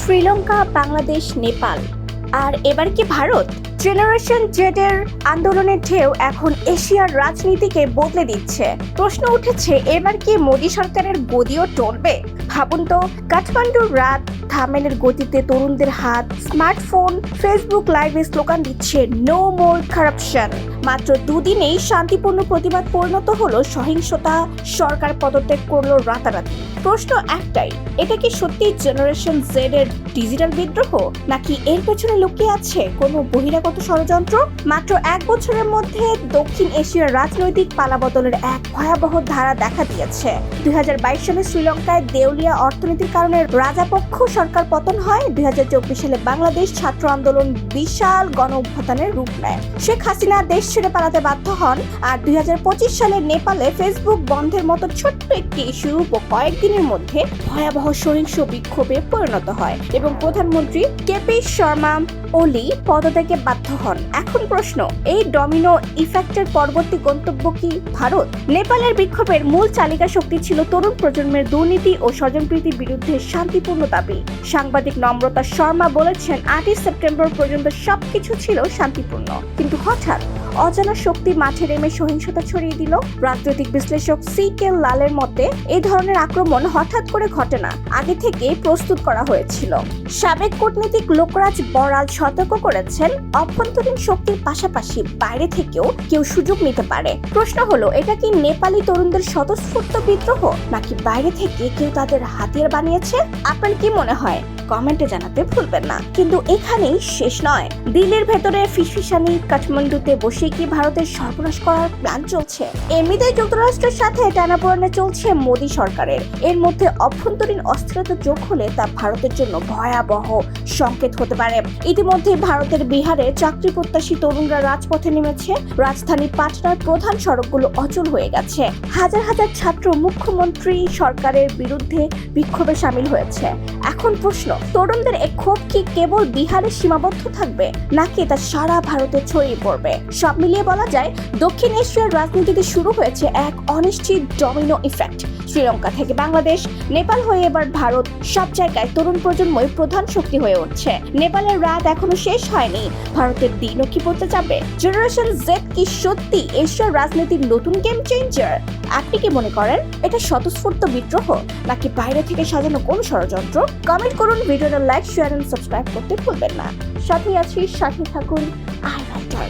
শ্রীলঙ্কা, বাংলাদেশ, নেপাল আর এবার কি ভারত? জেনারেশন জেডের আন্দোলনের ঢেউ এখন এশিয়ার রাজনীতিকে বদলে দিচ্ছে। প্রশ্ন উঠেছে, এবার কি মোদী সরকারের গদিও টলবে? ভাবুন তো, কাঠমান্ডুর রাত থামেলের গতিতে তরুণদের হাত, স্মার্টফোন, ফেসবুক লাইভে স্লোগান দিচ্ছে নো মোর কারাপশন। মাত্র দুদিনেই শান্তিপূর্ণ প্রতিবাদ পরিণত হলো সহিংসতা, সরকার পদত্যাগ করলো রাতারাতি। প্রশ্ন একটাই, এটা কি সত্যি জেনারেশন জেড এর ডিজিটাল বিদ্রোহ, নাকি এর পেছনে লুকিয়ে আছে কোনো বহিরাগত ষড়যন্ত্র? মাত্র এক বছরের মধ্যে দক্ষিণ এশিয়ার রাজনৈতিক পালাবদলের এক ভয়াবহ ধারা দেখা দিয়েছে। 2022 সালে শ্রীলঙ্কায় দেউলিয়া অর্থনীতির কারণে রাজাপক্ষ সরকার পতন হয়। 2024 সালে বাংলাদেশ ছাত্র আন্দোলন বিশাল গণ অভ্যুত্থানের রূপ নেয়। শেখ হাসিনা দেশ ছেড়ে পালাতে বাধ্য হন। আর 2025 সালে নেপালে ফেসবুক বন্ধের মতো ছোট্ট একটি ইস্যু কয়েকদিনের মধ্যে ভয়াবহ সহিংস বিক্ষোভে পরিণত হয় এবং প্রধানমন্ত্রী কেপি শর্মা ওলি পদত্যাগে বাধ্য হন। এখন প্রশ্ন, এই ডমিনো ইফেক্টের পরবর্তী গন্তব্য কি ভারত? নেপালের বিক্ষোভের মূল চালিকা শক্তি ছিল তরুণ প্রজন্মের দুর্নীতি ও স্বজনপ্রীতির বিরুদ্ধে শান্তিপূর্ণ দাবি। সাংবাদিক নম্রতা শর্মা বলেছেন, 8ই সেপ্টেম্বর পর্যন্ত সবকিছু ছিল শান্তিপূর্ণ, কিন্তু হঠাৎ অজানা শক্তি মাঠে নেমে সহিংসতা ছড়িয়ে দিল। রাজনৈতিক বিশ্লেষক সি.কে. লালের মতে, এই ধরনের আক্রমণ হঠাৎ করে ঘটে না, আগে থেকে প্রস্তুত করা হয়েছিল। সাবেক কূটনীতিক লোকরাজ বড়াল সতর্ক করেছেন, অভ্যন্তরীণ শক্তির পাশাপাশি বাইরে থেকেও কেউ সুযোগ নিতে পারে। প্রশ্ন হলো, এটা কি নেপালি তরুণদের স্বতঃস্ফূর্ত বিদ্রোহ, নাকি বাইরে থেকে কেউ তাদের হাতিয়ার বানিয়েছে? আপনার কি মনে হয়? কমেন্টে জানাতে ভুলবেন না। কিন্তু এখানেই শেষ নয়। দিল্লির ভেতরে ফিসফিসানি, কাঠমান্ডুতে বসে কি ভারতের সর্বনাশ করার প্ল্যান চলছে? এমনিতেই যুক্তরাষ্ট্রের সাথে টানাপোড়েনে চলছে মোদী সরকারের। এর মধ্যে অভ্যন্তরীণ অস্থিরতা যোগ হলে তা ভারতের জন্য ভয়াবহ সংকেত হতে পারে। ইতিমধ্যে ভারতের বিহারে চাকরি প্রত্যাশী তরুণরা রাজপথে নেমেছে। রাজধানী পাটনার প্রধান সড়কগুলো অচল হয়ে গেছে। হাজার হাজার ছাত্র মুখ্যমন্ত্রী সরকারের বিরুদ্ধে বিক্ষোভে সামিল হয়েছে। এখন প্রশ্ন, তরুণদের এই ক্ষোভ কি কেবল বিহারে সীমাবদ্ধ থাকবে, নাকি তা সারা ভারতে ছড়িয়ে পড়বে? সব মিলিয়ে বলা যায়, দক্ষিণ এশিয়ার রাজনীতিতে শুরু হয়েছে এক অনিশ্চিত ডমিনো ইফেক্ট। শ্রীলঙ্কা থেকে বাংলাদেশ, নেপাল হয়ে এবার ভারত, সব জায়গায় তরুণ প্রজন্মই প্রধান শক্তি হয়ে উঠছে। নেপালের রাত এখনো শেষ হয়নি, ভারতের দিনও কি বলতে যাবে? জেনারেশন জেড কি সত্যি এশিয়ার রাজনীতির নতুন গেম চেঞ্জার? আপনি কি মনে করেন, এটা স্বতঃস্ফূর্ত বিদ্রোহ, নাকি বাইরে থেকে সাজানো কোন ষড়যন্ত্র? কমেন্ট করুন, ভিডিওটা লাইক, শেয়ার এন্ড সাবস্ক্রাইব করতে ভুলবেন না। সাথে থাকুন, আই রাইটার।